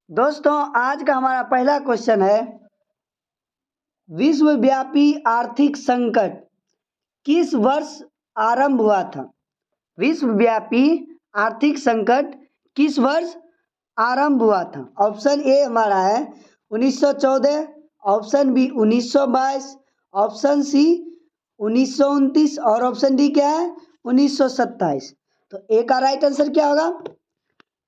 दोस्तों आज का हमारा पहला क्वेश्चन है, विश्वव्यापी आर्थिक संकट किस वर्ष आरंभ हुआ था? विश्वव्यापी आर्थिक संकट किस वर्ष आरंभ हुआ था? ऑप्शन ए हमारा है 1914, ऑप्शन बी 1922, ऑप्शन सी 1929 और ऑप्शन डी क्या है 1927। तो ए का राइट आंसर क्या होगा?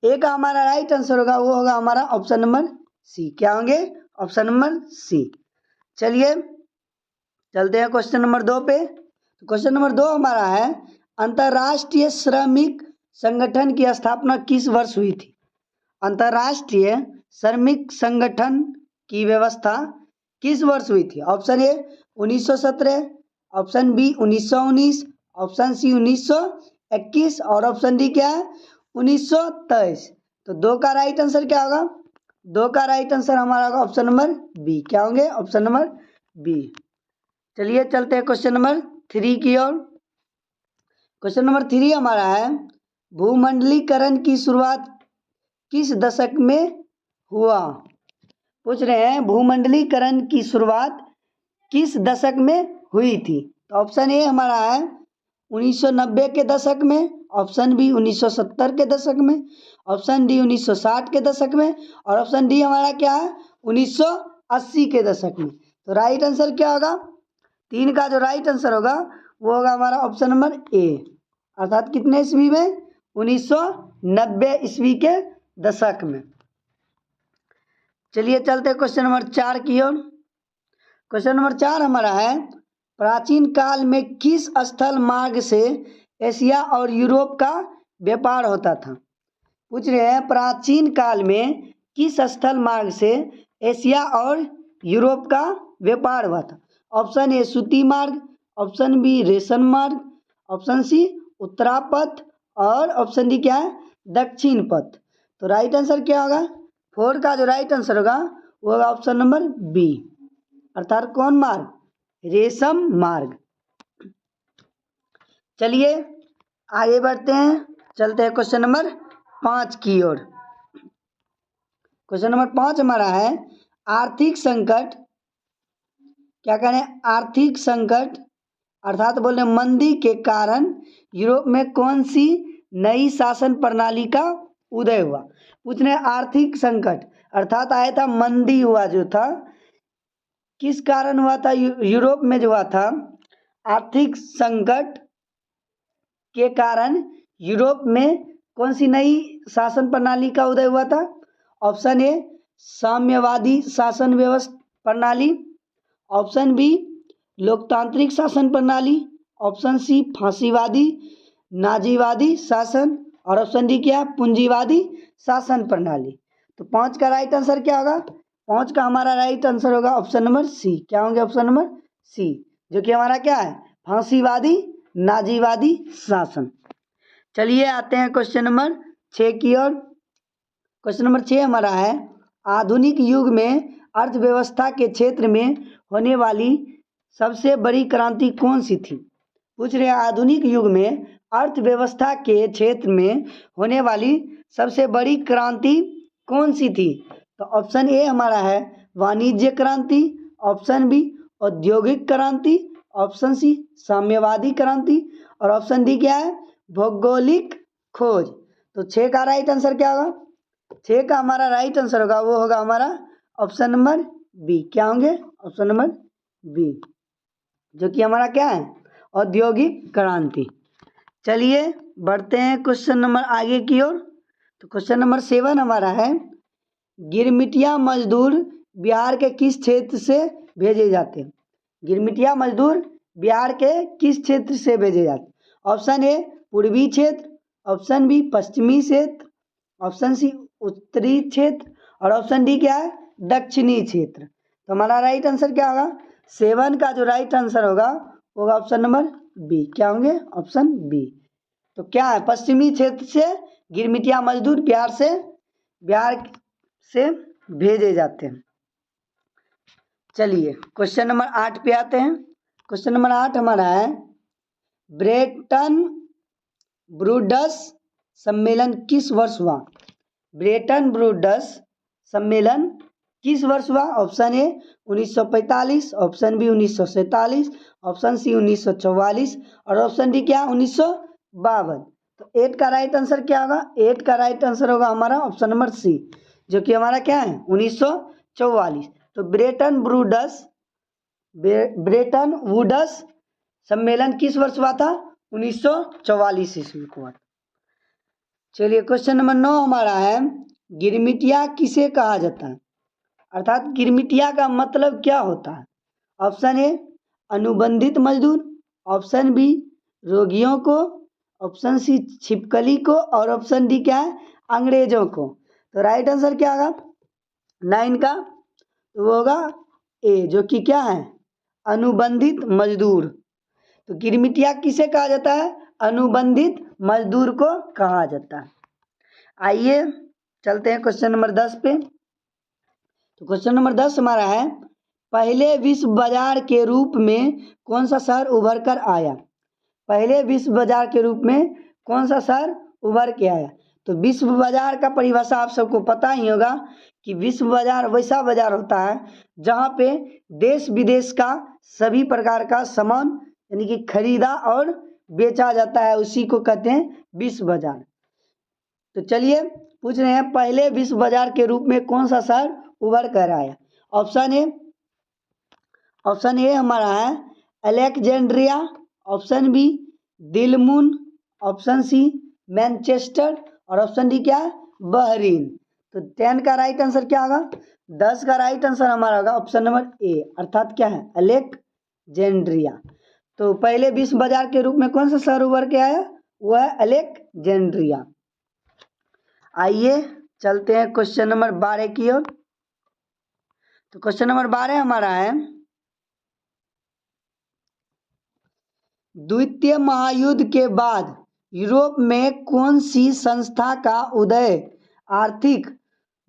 ए का हमारा राइट आंसर होगा वो होगा हमारा ऑप्शन नंबर सी। क्या होंगे? Option number C. चलिए चलते हैं क्वेश्चन नंबर 2 पे। तो क्वेश्चन नंबर 2 हमारा है, अंतर्राष्ट्रीय श्रमिक संगठन की स्थापना किस वर्ष हुई थी? अंतर्राष्ट्रीय श्रमिक संगठन की व्यवस्था किस वर्ष हुई थी? Option A 1917, option B 1919, option C 1921 और ऑप्शन डी क्या है 1923। तो दो का राइट आंसर क्या होगा? दो का राइट आंसर हमारा होगा ऑप्शन नंबर बी। क्या होंगे? Option number B. चलिए चलते हैं क्वेश्चन नंबर 3 की ओर। क्वेश्चन नंबर 3 हमारा है, भूमंडलीकरण की शुरुआत किस दशक में हुआ? पूछ रहे हैं भूमंडलीकरण की शुरुआत किस दशक में हुई थी? तो ऑप्शन ए हमारा है 1990 के दशक में, ऑप्शन बी 1970 के दशक में, ऑप्शन डी 1960 के दशक में और ऑप्शन डी हमारा क्या है 1980 के दशक में। तो राइट आंसर क्या होगा? 3 का जो राइट आंसर होगा वो होगा हमारा ऑप्शन नंबर ए, अर्थात कितने ईस्वी में? 1990 ईस्वी के दशक में। चलिए चलते क्वेश्चन नंबर 4 की ओर। क्वेश्चन नंबर 4 हमारा है, प्राचीन काल में किस स्थल मार्ग से एशिया और यूरोप का व्यापार होता था? पूछ रहे हैं प्राचीन काल में किस स्थल मार्ग से एशिया और यूरोप का व्यापार हुआ था? ऑप्शन ए सूती मार्ग, ऑप्शन बी रेशम मार्ग, ऑप्शन सी उत्तरापथ और ऑप्शन डी क्या है दक्षिण पथ। तो राइट आंसर क्या होगा? 4 का जो राइट आंसर होगा वो होगा ऑप्शन नंबर बी, अर्थात कौन मार्ग? रेशम मार्ग। चलिए आगे बढ़ते हैं, चलते हैं क्वेश्चन नंबर 5 की ओर। क्वेश्चन नंबर 5 हमारा है, आर्थिक संकट, क्या करें? आर्थिक संकट अर्थात बोले मंदी के कारण यूरोप में कौन सी नई शासन प्रणाली का उदय हुआ? पूछने आर्थिक संकट अर्थात आया था मंदी हुआ जो था, किस कारण हुआ था? यूरोप में जो हुआ था आर्थिक संकट के कारण यूरोप में कौन सी नई शासन प्रणाली का उदय हुआ था? ऑप्शन ए साम्यवादी शासन व्यवस्था प्रणाली, ऑप्शन बी लोकतांत्रिक शासन प्रणाली, ऑप्शन सी फांसीवादी नाजीवादी शासन और ऑप्शन डी क्या पूंजीवादी शासन प्रणाली। तो 5 का राइट आंसर क्या होगा? 5 का हमारा राइट आंसर होगा ऑप्शन नंबर सी। क्या होंगे? ऑप्शन नंबर सी, जो कि हमारा क्या है फांसीवादी नाजीवादी शासन। चलिए आते हैं क्वेश्चन नंबर 6 की ओर। क्वेश्चन नंबर 6 हमारा है, आधुनिक युग में अर्थव्यवस्था के क्षेत्र में होने वाली सबसे बड़ी क्रांति कौन सी थी? पूछ रहे हैं आधुनिक युग में अर्थव्यवस्था के क्षेत्र में होने वाली सबसे बड़ी क्रांति कौन सी थी? तो ऑप्शन ए हमारा है वाणिज्य क्रांति, ऑप्शन बी औद्योगिक क्रांति, ऑप्शन सी साम्यवादी क्रांति और ऑप्शन डी क्या है भौगोलिक खोज। तो 6 का राइट आंसर क्या होगा? 6 का हमारा राइट आंसर होगा वो होगा हमारा ऑप्शन नंबर बी। क्या होंगे? ऑप्शन नंबर बी, जो कि हमारा क्या है औद्योगिक क्रांति। चलिए बढ़ते हैं क्वेश्चन नंबर आगे की ओर। तो क्वेश्चन नंबर 7 हमारा है, गिरमिटिया मजदूर बिहार के किस क्षेत्र से भेजे जाते हैं? गिरमिटिया मजदूर बिहार के किस क्षेत्र से भेजे जाते हैं? ऑप्शन ए पूर्वी क्षेत्र, ऑप्शन बी पश्चिमी क्षेत्र, ऑप्शन सी उत्तरी क्षेत्र और ऑप्शन डी क्या है दक्षिणी क्षेत्र। तो हमारा राइट आंसर क्या होगा? 7 का जो राइट आंसर होगा वो होगा ऑप्शन नंबर बी। क्या होंगे? Option B. तो क्या है पश्चिमी क्षेत्र से गिरमिटिया मजदूर बिहार से भेजे जाते हैं। चलिए क्वेश्चन नंबर 8 पे आते हैं। क्वेश्चन नंबर 8 हमारा है, ब्रेटन वुड्स सम्मेलन किस वर्ष हुआ? ब्रेटन वुड्स सम्मेलन किस वर्ष हुआ? Option A 1945, option B 1947, option C 1944 और ऑप्शन डी क्या 1952। तो 8 का राइट आंसर क्या होगा? 8 का राइट आंसर होगा हमारा ऑप्शन नंबर सी, जो कि हमारा क्या है 1944। तो ब्रेटन वुड्स सम्मेलन किस वर्ष हुआ था? 1944 ईस्वी को हुआ। चलिए क्वेश्चन नंबर 9 हमारा है, गिरमिटिया किसे कहा जाता है? अर्थात गिरमिटिया का मतलब क्या होता है? ऑप्शन ए अनुबंधित मजदूर, ऑप्शन बी रोगियों को, ऑप्शन सी छिपकली को और ऑप्शन डी क्या है अंग्रेजों को। तो राइट आंसर क्या होगा 9 का? तो वो होगा ए, जो कि क्या है अनुबंधित मजदूर। तो गिरमिटिया किसे कहा जाता है? अनुबंधित मजदूर को कहा जाता है। आइए चलते हैं क्वेश्चन नंबर 10 पे। तो क्वेश्चन नंबर 10 हमारा है, पहले विश्व बाजार के रूप में कौन सा शहर उभर कर आया? पहले विश्व बाजार के रूप में कौन सा शहर उभर के आया? तो विश्व बाजार का परिभाषा आप सबको पता ही होगा कि विश्व बाजार वैसा बाजार होता है जहाँ पे देश विदेश का सभी प्रकार का सामान यानी कि खरीदा और बेचा जाता है, उसी को कहते हैं विश्व बाजार। तो चलिए पूछ रहे हैं, पहले विश्व बाजार के रूप में कौन सा शहर उभर कर आया? ऑप्शन ए हमारा है Alexandria, option B Dilmun, option C Manchester और ऑप्शन डी क्या है बहरीन। तो 10 का राइट आंसर क्या होगा? 10 का राइट आंसर हमारा होगा ऑप्शन नंबर ए, अर्थात क्या है अलेक्जेंड्रिया। तो पहले विश्व बाजार के रूप में कौन सा शहर उभर के आया? वह है अलेक्जेंड्रिया। आइए चलते हैं क्वेश्चन नंबर 12 की ओर। तो क्वेश्चन नंबर 12 हमारा है, द्वितीय महायुद्ध के बाद यूरोप में कौन सी संस्था का उदय आर्थिक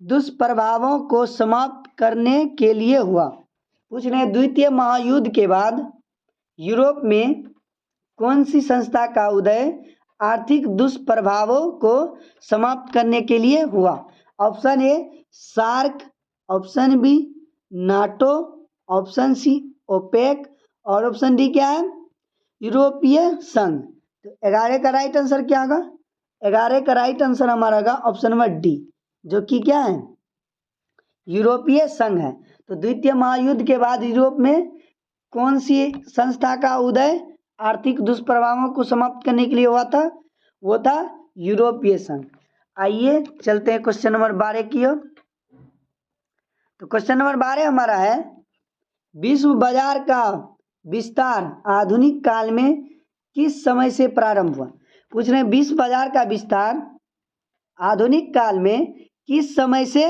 दुष्प्रभावों को समाप्त करने के लिए हुआ? पूछ रहे हैं, द्वितीय महायुद्ध के बाद यूरोप में कौन सी संस्था का उदय आर्थिक दुष्प्रभावों को समाप्त करने के लिए हुआ? Option A SAARC, option B NATO, option C OPEC और ऑप्शन डी क्या है यूरोपीय संघ। तो 11 का राइट आंसर क्या होगा? 11 का राइट आंसर हमारा होगा ऑप्शन नंबर डी, जो कि क्या है यूरोपीय संघ है। तो द्वितीय महायुद्ध के बाद यूरोप में कौन सी संस्था का उदय आर्थिक दुष्प्रभावों को समाप्त करने के लिए हुआ था? वो था यूरोपीय संघ। आइए चलते हैं क्वेश्चन नंबर 12 की ओर। तो क्वेश्चन नंबर 12 हमारा है, विश्व बाजार का विस्तार आधुनिक काल में किस समय से प्रारंभ हुआ? पूछ रहे हैं विश्व बाजार का विस्तार आधुनिक काल में किस समय से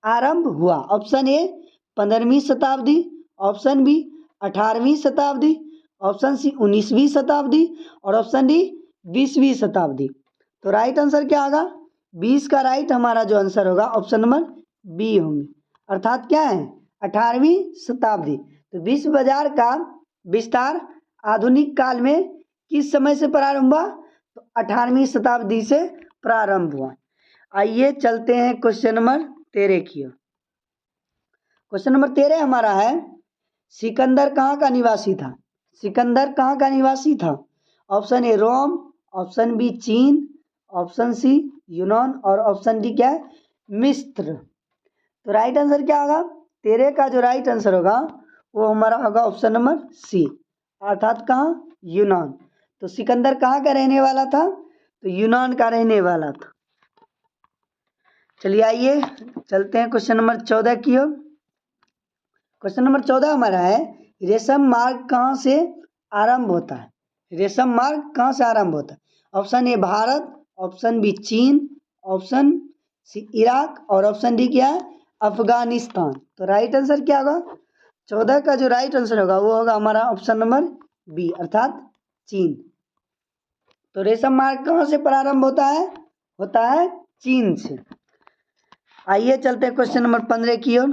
आरंभ हुआ? ऑप्शन ए 15वीं शताब्दी, ऑप्शन बी 18वीं शताब्दी, ऑप्शन सी 19वीं शताब्दी और ऑप्शन डी 20वीं शताब्दी। तो राइट आंसर क्या होगा? 20 का राइट हमारा जो आंसर होगा ऑप्शन नंबर बी होंगे, अर्थात क्या है 18वीं शताब्दी। तो विश्व बाजार का विस्तार आधुनिक काल में किस समय से प्रारंभ हुआ? तो 18वीं शताब्दी से प्रारंभ हुआ। आइए चलते हैं क्वेश्चन नंबर 13 की ओर। क्वेश्चन नंबर 13 हमारा है, सिकंदर कहाँ का निवासी था? सिकंदर कहाँ का निवासी था? Option A Rome, option B चीन, ऑप्शन सी यूनान और ऑप्शन डी क्या है मिस्र। तो राइट आंसर क्या होगा? 13 का जो राइट आंसर होगा वो हमारा होगा ऑप्शन नंबर सी, अर्थात कहाँ यूनान। तो सिकंदर कहाँ का रहने वाला था? तो यूनान का रहने वाला था। चलिए आइए चलते हैं क्वेश्चन नंबर 14 की ओर। क्वेश्चन नंबर 14 हमारा है, रेशम मार्ग कहाँ से आरंभ होता है? रेशम मार्ग कहाँ से आरंभ होता है? Option A Bharat, option B चीन, ऑप्शन सी इराक और ऑप्शन डी क्या है अफगानिस्तान। तो राइट आंसर क्या होगा? 14 का जो राइट आंसर होगा वो होगा हमारा ऑप्शन नंबर बी, अर्थात चीन। तो रेशम मार्ग कहाँ से प्रारंभ होता है? होता है चीन से। आइए चलते हैं क्वेश्चन नंबर 15 की ओर।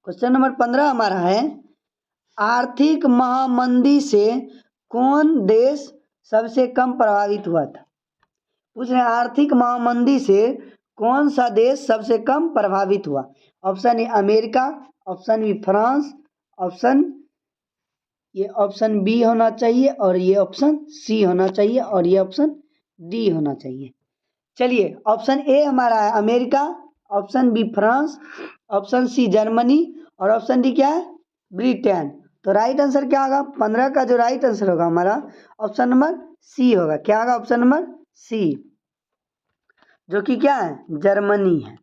क्वेश्चन नंबर 15 हमारा है, आर्थिक महामंदी से कौन देश सबसे कम प्रभावित हुआ था? पूछ रहे हैं आर्थिक महामंदी से कौन सा देश सबसे कम प्रभावित हुआ? Option A America, option B France, option B होना चाहिए और ये ऑप्शन सी होना चाहिए और ये ऑप्शन डी होना चाहिए। चलिए, ऑप्शन ए हमारा है America, option B France, option C Germany और ऑप्शन डी क्या है? ब्रिटेन। तो राइट आंसर क्या होगा? 15 का जो राइट आंसर होगा हमारा ऑप्शन नंबर सी होगा। क्या होगा? ऑप्शन नंबर सी, जो कि क्या है? जर्मनी है।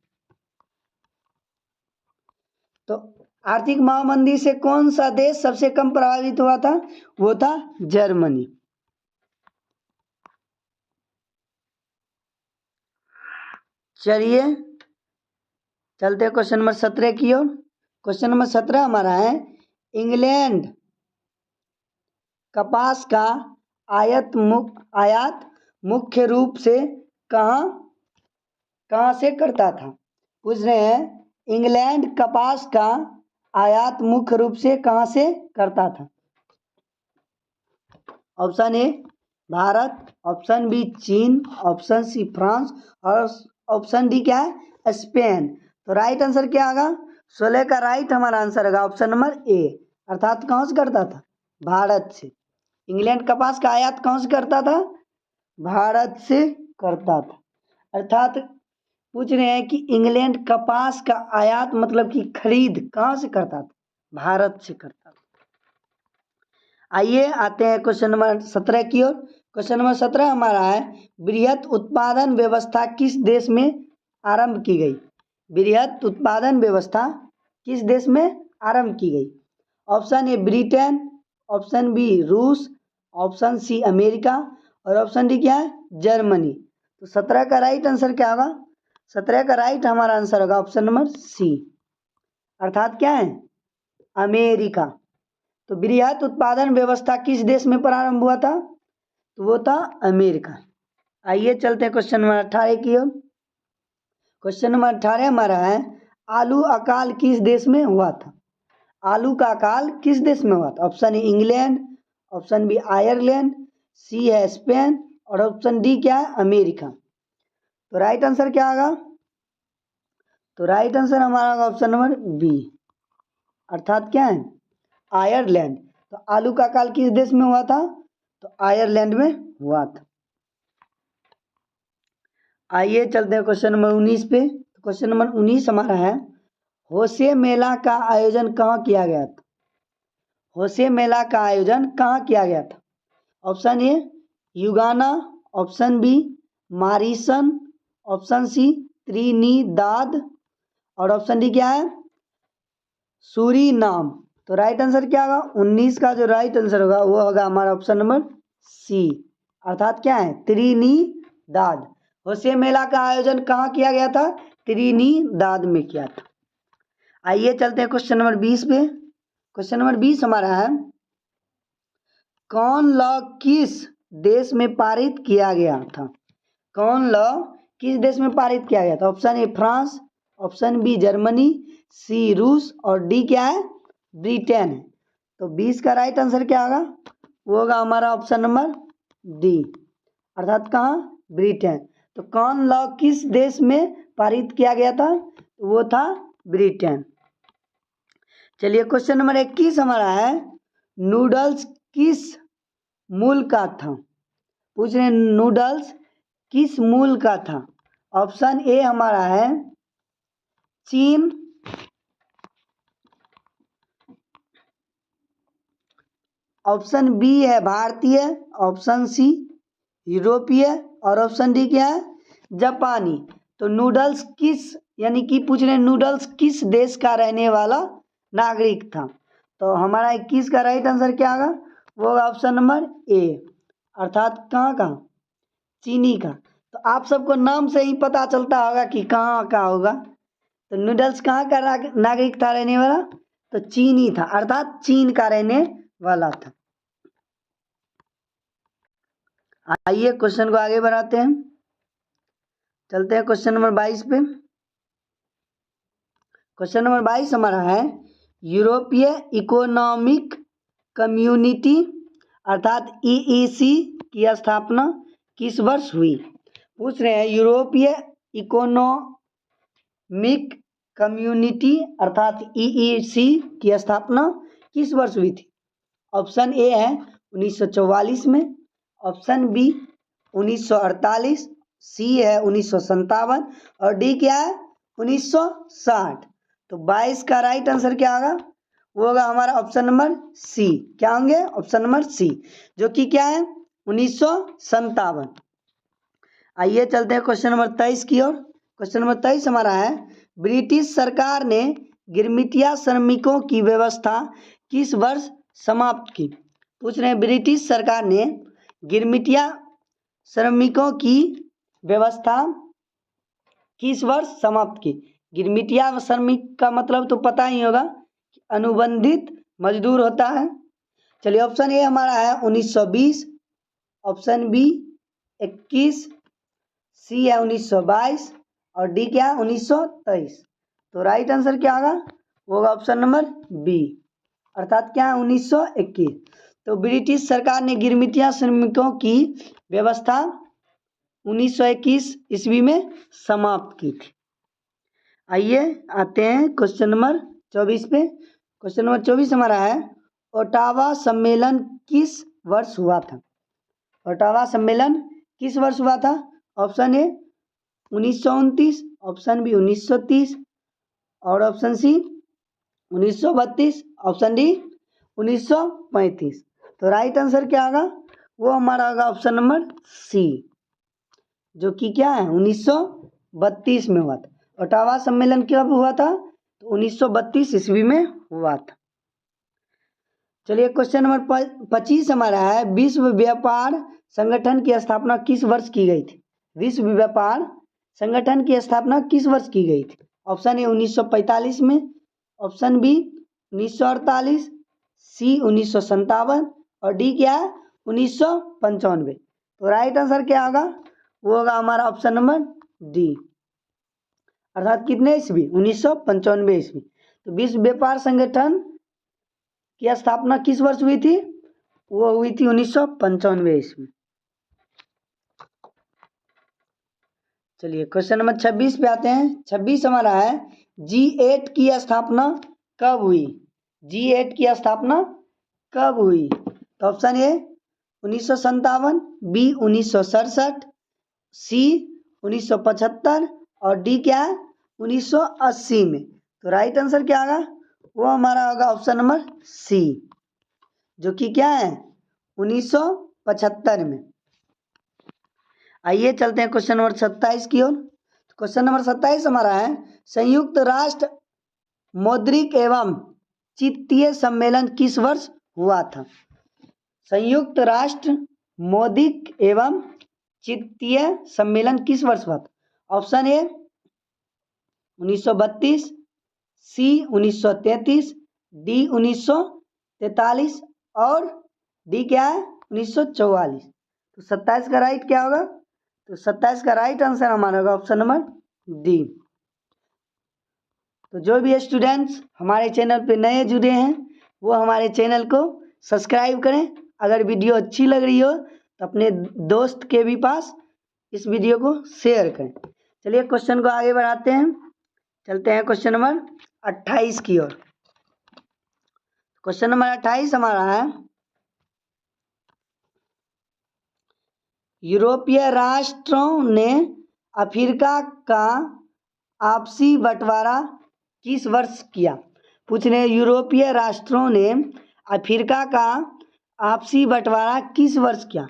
तो आर्थिक महामंदी से कौन सा देश सबसे कम प्रभावित हुआ था? वो था जर्मनी। चलिए चलते हैं क्वेश्चन नंबर 17 की ओर। क्वेश्चन नंबर 17 हमारा है, इंग्लैंड कपास का आयात मुख्य रूप से कहाँ से करता था? पूछ रहे हैं, इंग्लैंड कपास का आयात मुख्य रूप से कहाँ से करता था? Option A Bharat, option B चीन, ऑप्शन सी फ्रांस और ऑप्शन डी क्या है? स्पेन। तो राइट आंसर क्या होगा? 16 का राइट हमारा आंसर होगा ऑप्शन नंबर ए, अर्थात कहाँ से करता था? भारत से। इंग्लैंड कपास का आयात कहाँ से करता था? भारत से करता था। अर्थात पूछ रहे हैं कि इंग्लैंड कपास का आयात मतलब कि खरीद कहाँ से करता था? भारत से करता था। आइए आते हैं क्वेश्चन नंबर 17 की ओर। क्वेश्चन नंबर 17 हमारा है, बृहत उत्पादन व्यवस्था किस देश में आरंभ की गई? बृहत उत्पादन व्यवस्था किस देश में आरंभ की गई? Option A Britain, option B रूस, ऑप्शन सी अमेरिका और ऑप्शन डी क्या है? जर्मनी। तो 17 का राइट आंसर क्या होगा? 17 का राइट हमारा आंसर होगा ऑप्शन नंबर सी, अर्थात क्या है? अमेरिका। तो बृहत उत्पादन व्यवस्था किस देश में प्रारंभ हुआ था? तो वो था अमेरिका। आइए चलते हैं क्वेश्चन नंबर 18 की ओर। क्वेश्चन नंबर 18 हमारा है, आलू अकाल किस देश में हुआ था? आलू का अकाल किस देश में हुआ था? Option A England, option B Ireland, C है स्पेन और ऑप्शन डी क्या है? अमेरिका। तो राइट आंसर क्या होगा? तो राइट आंसर हमारा होगा ऑप्शन नंबर बी, अर्थात क्या है? आयरलैंड। तो आलू का अकाल किस देश में हुआ था? तो आयरलैंड में हुआ था। आइए चलते हैं क्वेश्चन नंबर 19 पे। क्वेश्चन नंबर 19 हमारा है, होशे मेला का आयोजन कहाँ किया गया था? होशे मेला का आयोजन कहाँ किया गया था? Option A Guyana, option B Mauritius, option C Trinidad और ऑप्शन डी क्या है? सूरीनाम। तो राइट आंसर क्या होगा? 19 का जो राइट आंसर होगा वो होगा हमारा ऑप्शन नंबर सी, अर्थात क्या है? त्रिनिदाद। होशे मेला का आयोजन कहाँ किया गया था? त्रिनिदाद में किया था। आइए चलते हैं क्वेश्चन नंबर 20 पे। क्वेश्चन नंबर 20 हमारा है, कौन लॉ किस देश में पारित किया गया था? कौन लॉ किस देश में पारित किया गया था? Option A France, option B Germany, C रूस और डी क्या है? ब्रिटेन है। तो 20 का राइट आंसर क्या होगा? वो होगा हमारा ऑप्शन नंबर डी, अर्थात कहाँ? ब्रिटेन। तो कौन लॉ किस देश में पारित किया गया था? वो था ब्रिटेन। चलिए क्वेश्चन नंबर 21 हमारा है, नूडल्स किस मूल का था? पूछ रहे हैं नूडल्स किस मूल का था? ऑप्शन ए हमारा है चीन, ऑप्शन बी है भारतीय, ऑप्शन सी यूरोपीय और ऑप्शन डी क्या है? जापानी। तो नूडल्स किस, यानी कि पूछ रहे हैं नूडल्स किस देश का रहने वाला नागरिक था? तो हमारा 21 का राइट आंसर क्या होगा? वो होगा ऑप्शन नंबर ए, अर्थात कहाँ का? चीनी का। तो आप सबको नाम से ही पता चलता होगा कि कहाँ का होगा। तो नूडल्स कहाँ का नागरिक था रहने वाला? तो चीनी था, अर्थात चीन का रहने वाला था। आइए क्वेश्चन को आगे बढ़ाते हैं। चलते हैं क्वेश्चन नंबर 22 पे। क्वेश्चन नंबर 22 हमारा है, यूरोपीय इकोनॉमिक कम्युनिटी अर्थात EEC की स्थापना किस वर्ष हुई? पूछ रहे हैं यूरोपीय इकोनॉमिक कम्युनिटी अर्थात EEC की स्थापना किस वर्ष हुई थी? ऑप्शन ए है 1944 में, ऑप्शन बी 1948, सी है 1957 और डी क्या है 1960। तो 22 का राइट आंसर क्या होगा? वो होगा हमारा ऑप्शन नंबर सी। क्या होंगे? ऑप्शन नंबर सी, जो कि क्या है 1957। आइए चलते हैं क्वेश्चन नंबर 23 की ओर। क्वेश्चन नंबर 23 हमारा है, ब्रिटिश सरकार ने गिरमिटिया श्रमिकों की व्यवस्था किस वर्ष समाप्त की? पूछ रहे हैं ब्रिटिश सरकार ने गिरमिटिया श्रमिकों की व्यवस्था किस वर्ष समाप्त की? गिरमिटिया श्रमिक का मतलब तो पता ही होगा, अनुबंधित मजदूर होता है। चलिए ऑप्शन ए हमारा है 1920, ऑप्शन बी 21, सी है 1922 और डी क्या है 1923। तो राइट आंसर क्या होगा? वो होगा ऑप्शन नंबर बी, अर्थात क्या है 1921। तो ब्रिटिश सरकार ने गिरमिटिया श्रमिकों की व्यवस्था 1921 ईस्वी में समाप्त की थी। आइए आते हैं क्वेश्चन नंबर 24 पे। क्वेश्चन नंबर 24 हमारा है, ओटावा सम्मेलन किस वर्ष हुआ था? ओटावा सम्मेलन किस वर्ष हुआ था? ऑप्शन ए 1929, ऑप्शन बी 1930 और ऑप्शन सी 1932, ऑप्शन डी 1935। तो राइट आंसर क्या होगा? वो हमारा होगा ऑप्शन नंबर सी, जो कि क्या है 1932 में हुआ था। ओटावा सम्मेलन कब हुआ था? तो 1932 ईस्वी में हुआ था। चलिए क्वेश्चन नंबर 25 हमारा है, विश्व व्यापार संगठन की स्थापना किस वर्ष की गई थी? विश्व व्यापार संगठन की स्थापना किस वर्ष की गई थी? ऑप्शन ए 1945 में, ऑप्शन बी 1948, सी 1957 और डी क्या है 1995। तो राइट आंसर क्या होगा? वो होगा हमारा ऑप्शन नंबर डी, अर्थात कितने ईस्वी? 1995 ईस्वी। तो विश्व व्यापार संगठन की स्थापना किस वर्ष हुई थी? वो हुई थी 1995 ईस्वी। चलिए क्वेश्चन नंबर 26 पे आते हैं। 26 हमारा है, G8 की स्थापना कब हुई? G8 की स्थापना कब हुई? तो ऑप्शन ए 1957, बी 1967, सी 1975 और डी क्या है 1980 में। तो राइट आंसर क्या होगा? वो हमारा होगा ऑप्शन नंबर सी, जो कि क्या है 1975 में। आइए चलते हैं क्वेश्चन नंबर 27 की ओर। क्वेश्चन नंबर 27 हमारा है, संयुक्त राष्ट्र मौद्रिक एवं चित्तीय सम्मेलन किस वर्ष हुआ था? संयुक्त राष्ट्र मौद्रिक एवं चित्तीय सम्मेलन किस वर्ष हुआ था? ऑप्शन ए 1932, सी 1933, डी 1943 और डी क्या है 1944। तो 27 का राइट क्या होगा? तो 27 का राइट आंसर हमारा होगा ऑप्शन नंबर डी। तो जो भी स्टूडेंट्स हमारे चैनल पे नए जुड़े हैं वो हमारे चैनल को सब्सक्राइब करें। अगर वीडियो अच्छी लग रही हो तो अपने दोस्त के भी पास इस वीडियो को शेयर करें। चलिए क्वेश्चन को आगे बढ़ाते हैं, चलते हैं क्वेश्चन नंबर 28 की ओर। क्वेश्चन नंबर 28 हमारा है, यूरोपीय राष्ट्रों ने अफ्रीका का आपसी बंटवारा किस वर्ष किया? पूछ रहे हैं यूरोपीय राष्ट्रों ने अफ्रीका का आपसी बंटवारा किस वर्ष किया?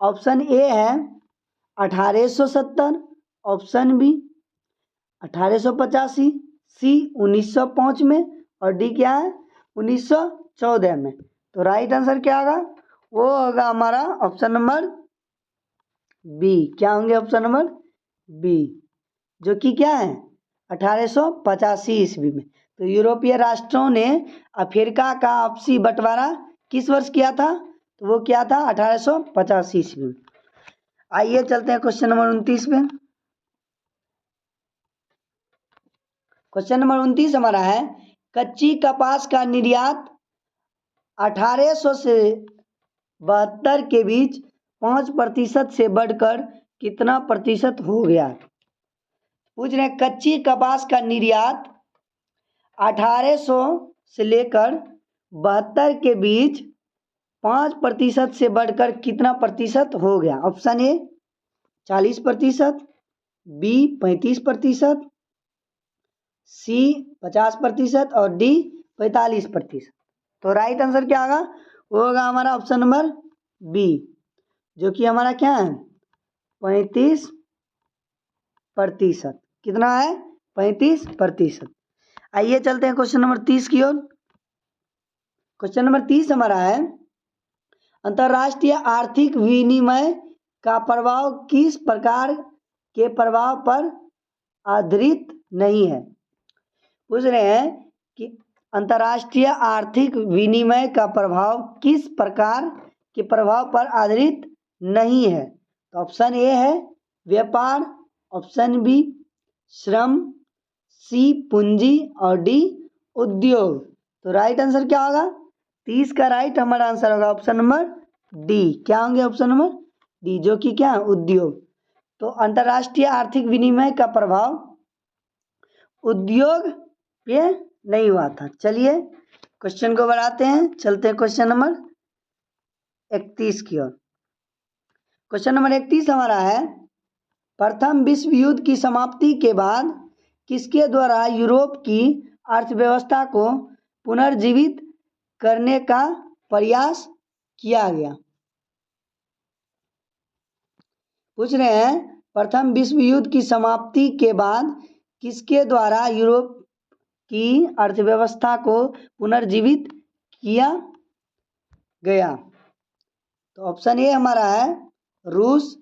ऑप्शन ए है 1870, ऑप्शन बी 1885, सी 1905 में और डी क्या है 1914 में। तो राइट आंसर क्या होगा? वो होगा हमारा ऑप्शन नंबर बी। क्या होंगे ऑप्शन नंबर बी, जो कि क्या है 1885 ईस्वी में। तो यूरोपीय राष्ट्रों ने अफ्रीका का आपसी बंटवारा किस वर्ष किया था? तो वो क्या था 1885 ईस्वी में। आइए चलते हैं क्वेश्चन नंबर 29 पे। क्वेश्चन नंबर 29 हमारा है, कच्ची कपास का निर्यात 1800 से 72 के बीच 5% से बढ़कर कितना प्रतिशत हो गया? पूछ रहे हैं कच्ची कपास का निर्यात 1800 से लेकर 72 के बीच 5% से बढ़कर कितना प्रतिशत हो गया? ऑप्शन ए 40%, बी 35%, सी 50% और डी 45%। तो राइट आंसर क्या होगा? वो होगा हमारा ऑप्शन नंबर बी, जो कि हमारा क्या है 35%। कितना है? 35%। आइए चलते हैं क्वेश्चन नंबर 30 की ओर। क्वेश्चन नंबर 30 हमारा है अंतर्राष्ट्रीय आर्थिक विनिमय का प्रभाव किस प्रकार के प्रभाव पर आधारित नहीं है? पूछ रहे हैं कि अंतर्राष्ट्रीय आर्थिक विनिमय का प्रभाव किस प्रकार के प्रभाव पर आधारित नहीं है? तो ऑप्शन ए है व्यापार, ऑप्शन बी श्रम, सी पूंजी और डी उद्योग। तो राइट आंसर क्या होगा? 30 का राइट हमारा आंसर होगा ऑप्शन नंबर डी। क्या होंगे? ऑप्शन नंबर डी, जो कि क्या है उद्योग। तो अंतर्राष्ट्रीय आर्थिक विनिमय का प्रभाव उद्योग पे नहीं हुआ था। चलिए क्वेश्चन को बढ़ाते हैं, चलते हैं क्वेश्चन नंबर 31 की ओर। क्वेश्चन नंबर 31 हमारा है प्रथम विश्व युद्ध की समाप्ति के बाद किसके द्वारा यूरोप की अर्थव्यवस्था को पुनर्जीवित करने का प्रयास किया गया? पूछ रहे हैं प्रथम विश्व युद्ध की समाप्ति के बाद किसके द्वारा यूरोप की अर्थव्यवस्था को पुनर्जीवित किया गया? तो ऑप्शन ए हमारा है रूस,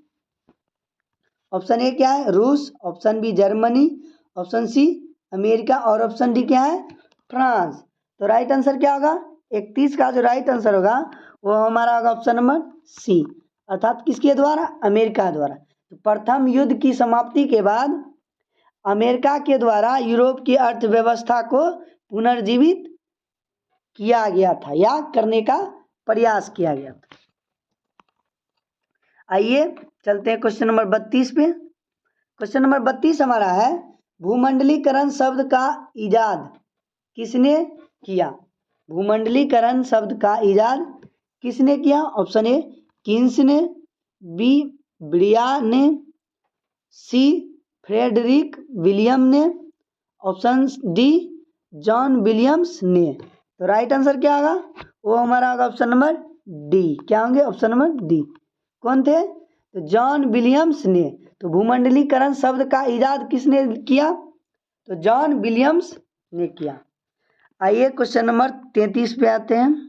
ऑप्शन ए क्या है रूस, option B Germany, option C America और ऑप्शन डी क्या है फ्रांस। तो राइट आंसर क्या होगा? 31 का जो राइट आंसर होगा वो हमारा होगा ऑप्शन नंबर सी, अर्थात किसके द्वारा? अमेरिका द्वारा। तो प्रथम युद्ध की समाप्ति के बाद अमेरिका के द्वारा यूरोप की अर्थव्यवस्था को पुनर्जीवित किया गया था या करने का प्रयास किया गया था। आइए चलते हैं क्वेश्चन नंबर 32 पे। क्वेश्चन नंबर 32 हमारा है भूमंडलीकरण शब्द का इजाद किसने किया? भूमंडलीकरण शब्द का इजाद किसने किया? ऑप्शन ए किन्स ने, बी ब्रिया ने, सी फ्रेडरिक विलियम ने, ऑप्शन डी जॉन विलियम्स ने। तो राइट आंसर क्या होगा? वो हमारा होगा ऑप्शन नंबर डी। क्या होंगे? Option number D. कौन थे? तो जॉन विलियम्स ने। तो भूमंडलीकरण शब्द का इजाद किसने किया? तो जॉन विलियम्स ने किया। आइए क्वेश्चन नंबर 33 पे आते हैं।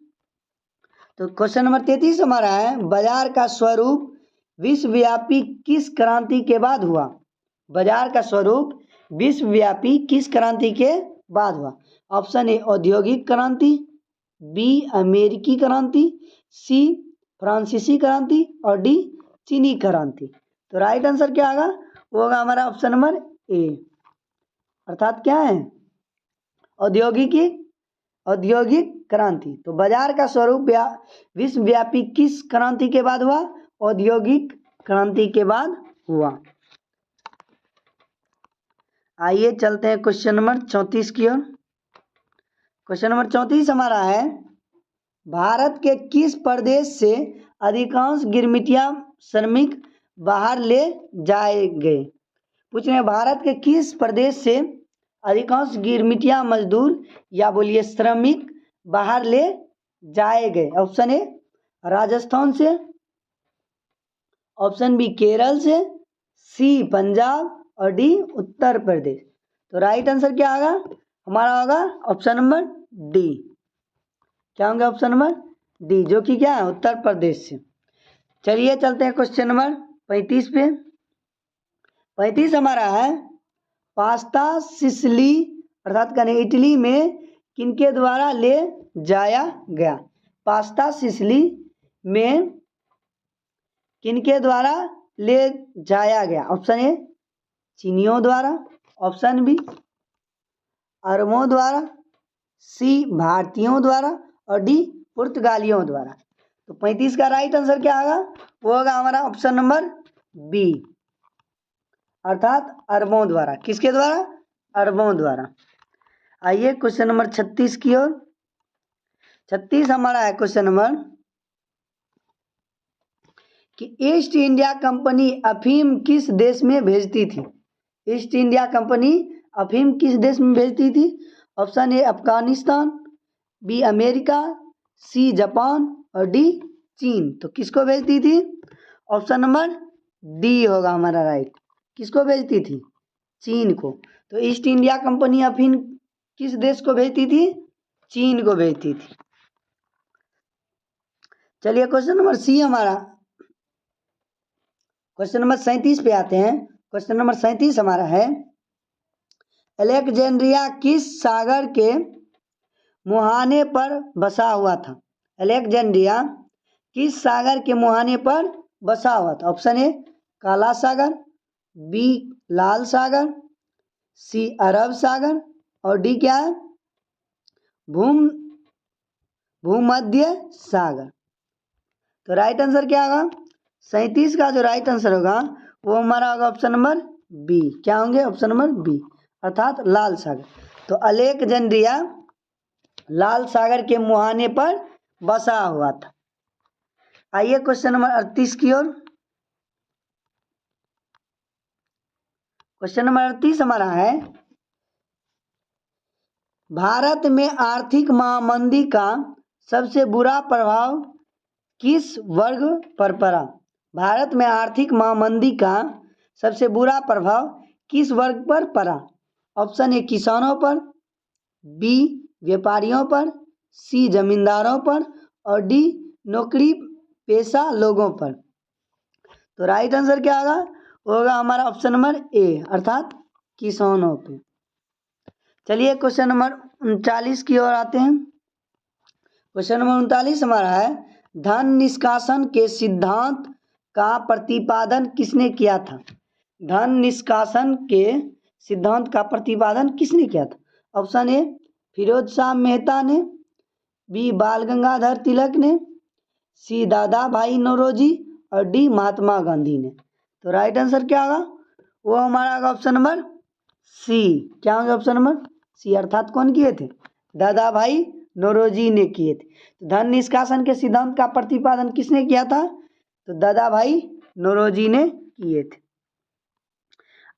तो क्वेश्चन नंबर 33 हमारा है बाजार का स्वरूप विश्वव्यापी किस क्रांति के बाद हुआ? बाजार का स्वरूप विश्वव्यापी किस क्रांति के बाद हुआ? ऑप्शन ए औद्योगिक क्रांति, बी अमेरिकी क्रांति, सी फ्रांसीसी क्रांति और डी चीनी क्रांति। तो राइट आंसर क्या होगा? वो होगा हमारा ऑप्शन नंबर ए, अर्थात क्या है औद्योगिक क्रांति। तो बाजार का स्वरूप विश्वव्यापी किस क्रांति के बाद हुआ? औद्योगिक क्रांति के बाद हुआ। आइए चलते हैं क्वेश्चन नंबर 34 की ओर। क्वेश्चन नंबर 34 हमारा है भारत के किस प्रदेश से अधिकांश गिरमिटिया श्रमिक बाहर ले जाए गए? पूछ रहे हैं भारत के किस प्रदेश से अधिकांश गिरमिटिया मजदूर या बोलिए श्रमिक बाहर ले जाए गए? ऑप्शन ए राजस्थान से, ऑप्शन बी केरल से, सी पंजाब और डी उत्तर प्रदेश। तो राइट आंसर क्या होगा? हमारा होगा ऑप्शन नंबर डी। क्या होंगे? ऑप्शन नंबर डी, जो कि क्या है उत्तर प्रदेश से। चलिए चलते हैं क्वेश्चन नंबर 35 पे। 35 हमारा है पास्ता सिसिली अर्थात कहने इटली में किनके द्वारा ले जाया गया? पास्ता सिसिली में किनके द्वारा ले जाया गया? ऑप्शन ए चीनियों द्वारा, ऑप्शन बी अरबों द्वारा, सी भारतीयों द्वारा और डी पुर्तगालियों द्वारा। तो 35 का राइट आंसर क्या होगा? वो होगा हमारा ऑप्शन नंबर बी, अर्थात अरबों द्वारा। किसके द्वारा? अरबों द्वारा। आइए क्वेश्चन नंबर 36 की ओर। 36 हमारा है क्वेश्चन नंबर कि ईस्ट इंडिया कंपनी अफीम किस देश में भेजती थी? ईस्ट इंडिया कंपनी अफीम किस देश में भेजती थी? Option A Afghanistan, B America, C Japan और डी चीन। तो किसको भेजती थी? ऑप्शन नंबर डी होगा हमारा राइट। किसको भेजती थी? चीन को। तो ईस्ट इंडिया कंपनी अफीम किस देश को भेजती थी? चीन को भेजती थी। चलिए क्वेश्चन नंबर सी हमारा, क्वेश्चन नंबर 37 पे आते हैं। क्वेश्चन नंबर 37 हमारा है अलेक्जेंड्रिया किस सागर के मुहाने पर बसा हुआ था? अलेक्जेंड्रिया किस सागर के मुहाने पर बसा हुआ था? ऑप्शन ए काला सागर, बी लाल सागर, सी अरब सागर और डी क्या है? भूमध्य सागर। तो राइट आंसर क्या होगा? 37 का जो राइट आंसर होगा वो हमारा होगा ऑप्शन नंबर बी। क्या होंगे? ऑप्शन नंबर बी अर्थात लाल सागर। तो अलेक्जेंड्रिया लाल सागर के मुहाने पर बसा हुआ था। आइए क्वेश्चन नंबर 38 की ओर। क्वेश्चन नंबर 38 हमारा है भारत में आर्थिक महामंदी का सबसे बुरा प्रभाव किस वर्ग पर पड़ा? भारत में आर्थिक महामंदी का सबसे बुरा प्रभाव किस वर्ग पर पड़ा? ऑप्शन ए किसानों पर, बी व्यापारियों पर, सी जमींदारों पर और डी नौकरी पेशा लोगों पर। तो राइट आंसर क्या होगा? होगा हमारा ऑप्शन नंबर ए अर्थात किसानों पे। चलिए क्वेश्चन नंबर 39 की ओर आते हैं। क्वेश्चन नंबर 39 हमारा है धन निष्कासन के सिद्धांत का प्रतिपादन किसने किया था? धन निष्कासन के सिद्धांत का प्रतिपादन किसने किया था? ऑप्शन ए फिरोज शाह मेहता ने, बी बाल गंगाधर तिलक ने, सी दादा भाई नौरोजी और डी महात्मा गांधी ने। तो राइट आंसर क्या होगा? वो हमारा होगा ऑप्शन नंबर सी। क्या होगा ऑप्शन नंबर सी अर्थात कौन किए थे? दादा भाई नौरोजी ने किए थे। तो धन निष्कासन के सिद्धांत का प्रतिपादन किसने किया था? तो दादा भाई नौरोजी ने किए थे।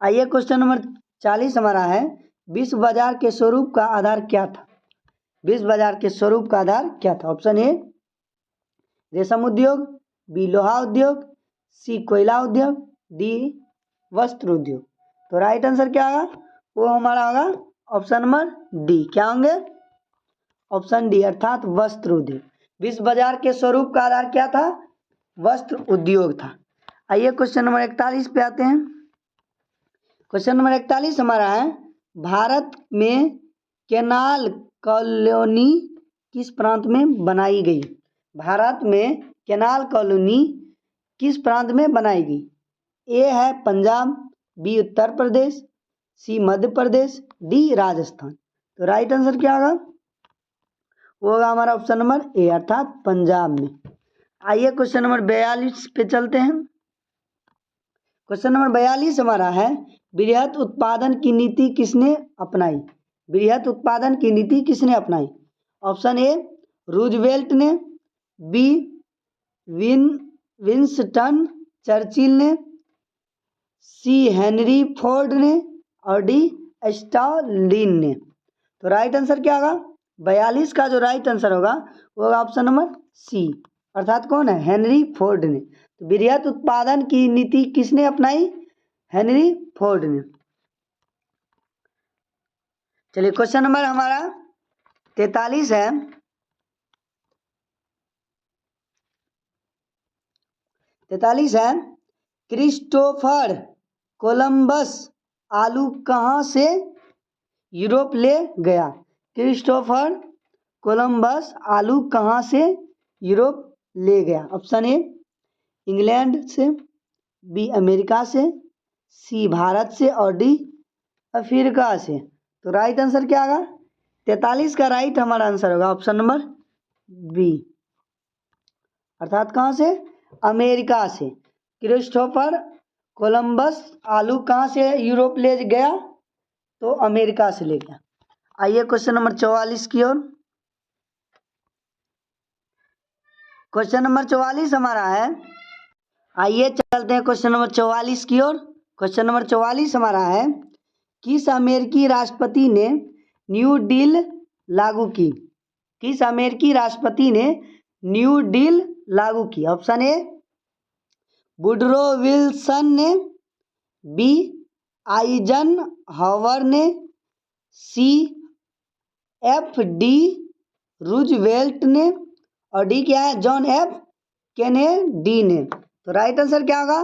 आइए क्वेश्चन नंबर 40 हमारा है विश्व बाजार के स्वरूप का आधार क्या था? विश्व बाजार के स्वरूप का आधार क्या था? ऑप्शन ए रेशम उद्योग, बी लोहा उद्योग, सी कोयला उद्योग, डी वस्त्र उद्योग। तो राइट आंसर क्या होगा? वो हमारा होगा ऑप्शन नंबर डी। क्या होंगे? ऑप्शन डी अर्थात वस्त्र उद्योग। विश्व बाजार के स्वरूप का आधार क्या था? वस्त्र उद्योग था। आइए क्वेश्चन नंबर 41 पे आते हैं। क्वेश्चन नंबर 41 हमारा है भारत में कैनाल कॉलोनी किस प्रांत में बनाई गई? भारत में कैनाल कॉलोनी किस प्रांत में बनाई गई? ए है पंजाब, बी उत्तर प्रदेश, सी मध्य प्रदेश, डी राजस्थान। तो राइट आंसर क्या होगा? वो होगा हमारा ऑप्शन नंबर ए अर्थात पंजाब में। आइए क्वेश्चन नंबर 42 पे चलते हैं। क्वेश्चन नंबर 42 हमारा है वृहत उत्पादन की नीति किसने अपनाई? वृहत उत्पादन की नीति किसने अपनाई? ऑप्शन ए रूजवेल्ट ने, बी विंस्टन चर्चिल ने, सी हेनरी फोर्ड ने और डी स्टालिन ने। तो राइट आंसर क्या होगा? 42 का जो राइट आंसर होगा वो होगा ऑप्शन नंबर सी अर्थात कौन है? हेनरी फोर्ड ने। तो वृहत उत्पादन की नीति किसने अपनाई? हेनरी फोर्ड ने। चलिए क्वेश्चन नंबर हमारा 43 है। 43 है क्रिस्टोफर कोलंबस आलू कहाँ से यूरोप ले गया? क्रिस्टोफर कोलंबस आलू कहाँ से यूरोप ले गया? ऑप्शन ए इंग्लैंड से, बी अमेरिका से, सी भारत से और डी अफ्रीका से। तो राइट आंसर क्या होगा? 43 का राइट हमारा आंसर होगा ऑप्शन नंबर बी अर्थात कहाँ से? अमेरिका से। क्रिस्टोफर कोलंबस आलू कहाँ से यूरोप ले गया? तो अमेरिका से ले गया। आइए क्वेश्चन नंबर 44 की ओर। क्वेश्चन नंबर 44 हमारा है, आइए चलते हैं क्वेश्चन नंबर 44 की ओर। क्वेश्चन नंबर 44 हमारा है, किस अमेरिकी राष्ट्रपति ने न्यू डील लागू की? किस अमेरिकी राष्ट्रपति ने न्यू डील लागू की? ऑप्शन ए वुडरो विल्सन ने, बी आइजन हॉवर ने, सी एफ डी रूजवेल्ट ने, और डी क्या है? जॉन एफ कैनेडी ने। तो राइट आंसर क्या होगा?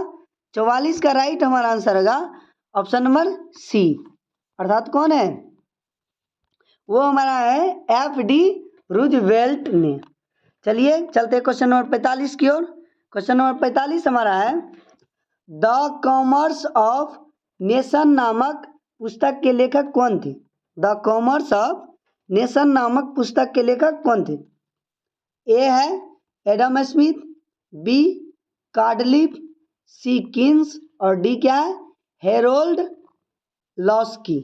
44 का राइट हमारा आंसर होगा ऑप्शन नंबर सी, अर्थात कौन है? वो हमारा है एफ डी रूजवेल्ट ने। चलिए चलते क्वेश्चन नंबर 45 की ओर। क्वेश्चन नंबर 45 हमारा है, द कॉमर्स ऑफ नेशन नामक पुस्तक के लेखक कौन थे? द कॉमर्स ऑफ नेशन नामक पुस्तक के लेखक कौन थे? ए है एडम स्मिथ, बी कार्डलिफ, सी किन्स, और डी क्या है? Harold Laski.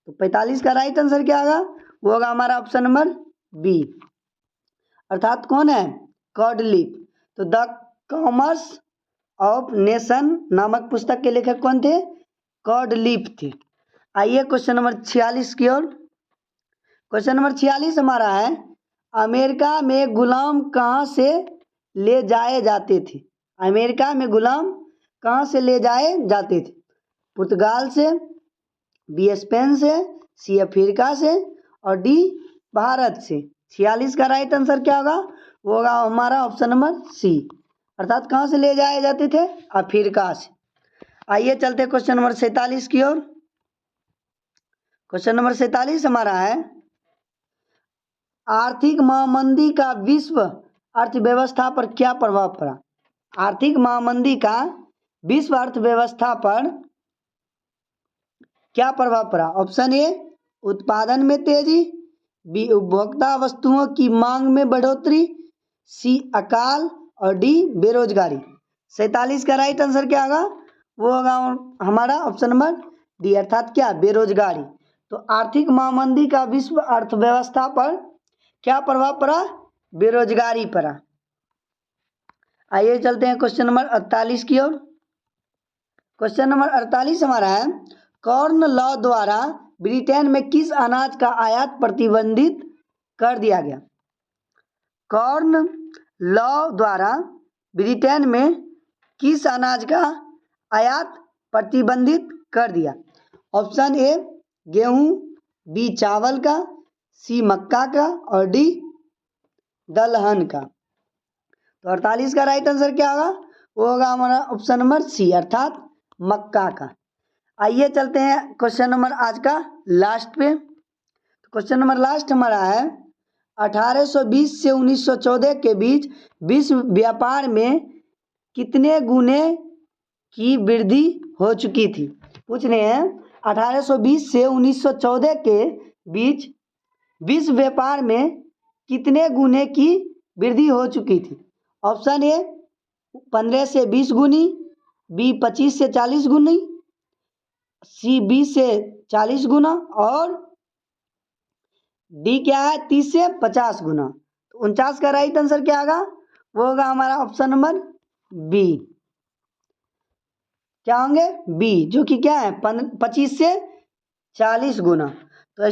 तो 45 का राइट आंसर क्या होगा? वो होगा हमारा ऑप्शन नंबर बी, अर्थात कौन है? कार्डलिफ। तो द कॉमर्स ऑफ नेशन नामक पुस्तक के लेखक कौन थे? कार्डलिफ थे। आइए क्वेश्चन नंबर 46 की ओर। क्वेश्चन नंबर 46 हमारा है, अमेरिका में गुलाम कहाँ से ले जाए जाते थे? अमेरिका में गुलाम कहाँ से ले जाए जाते थे? पुर्तगाल से, बी स्पेन से, सी अफ्रीका से, और डी भारत से। 46 का राइट आंसर क्या होगा? वो होगा हमारा ऑप्शन नंबर सी, अर्थात कहाँ से ले जाए जाते थे? अफ्रीका से। आइए चलते क्वेश्चन नंबर 47 की ओर। क्वेश्चन नंबर 47 हमारा है, आर्थिक महामंदी का विश्व अर्थव्यवस्था पर क्या प्रभाव पड़ा? आर्थिक महामंदी का विश्व अर्थव्यवस्था पर क्या प्रभाव पड़ा? ऑप्शन ए उत्पादन में तेजी, बी उपभोक्ता वस्तुओं की मांग में बढ़ोतरी, सी अकाल, और डी बेरोजगारी। 47 का राइट आंसर क्या होगा? वो होगा हमारा ऑप्शन नंबर डी, अर्थात क्या? बेरोजगारी। तो आर्थिक महामंदी का विश्व अर्थव्यवस्था पर क्या प्रभाव पड़ा? बेरोजगारी पड़ा। आइए चलते हैं क्वेश्चन नंबर 48 की ओर। क्वेश्चन नंबर 48 हमारा है, कॉर्न लॉ द्वारा ब्रिटेन में किस अनाज का आयात प्रतिबंधित कर दिया गया? कॉर्न लॉ द्वारा ब्रिटेन में किस अनाज का आयात प्रतिबंधित कर दिया? ऑप्शन ए गेहूं, बी चावल का, सी मक्का का, और डी दलहन का। तो 48 का राइट आंसर क्या होगा? वो होगा हमारा ऑप्शन नंबर सी, अर्थात मक्का का। आइए चलते हैं क्वेश्चन नंबर आज का लास्ट पे। क्वेश्चन नंबर लास्ट हमारा है, 1820 से 1914 के बीच विश्व व्यापार में कितने गुने की वृद्धि हो चुकी थी? पूछ रहे हैं 1820 से 1914 के बीच विश्व व्यापार में कितने गुने की वृद्धि हो चुकी थी? ऑप्शन ए 15 से 20 गुनी, बी 25 से 40 गुनी, सी 20 से 40 गुना, और डी क्या है? 30 से 50 गुना। तो 49 का राइट आंसर क्या होगा? वो होगा हमारा ऑप्शन नंबर बी। क्या होंगे? बी, जो कि क्या है? 25 से 40 गुना। तो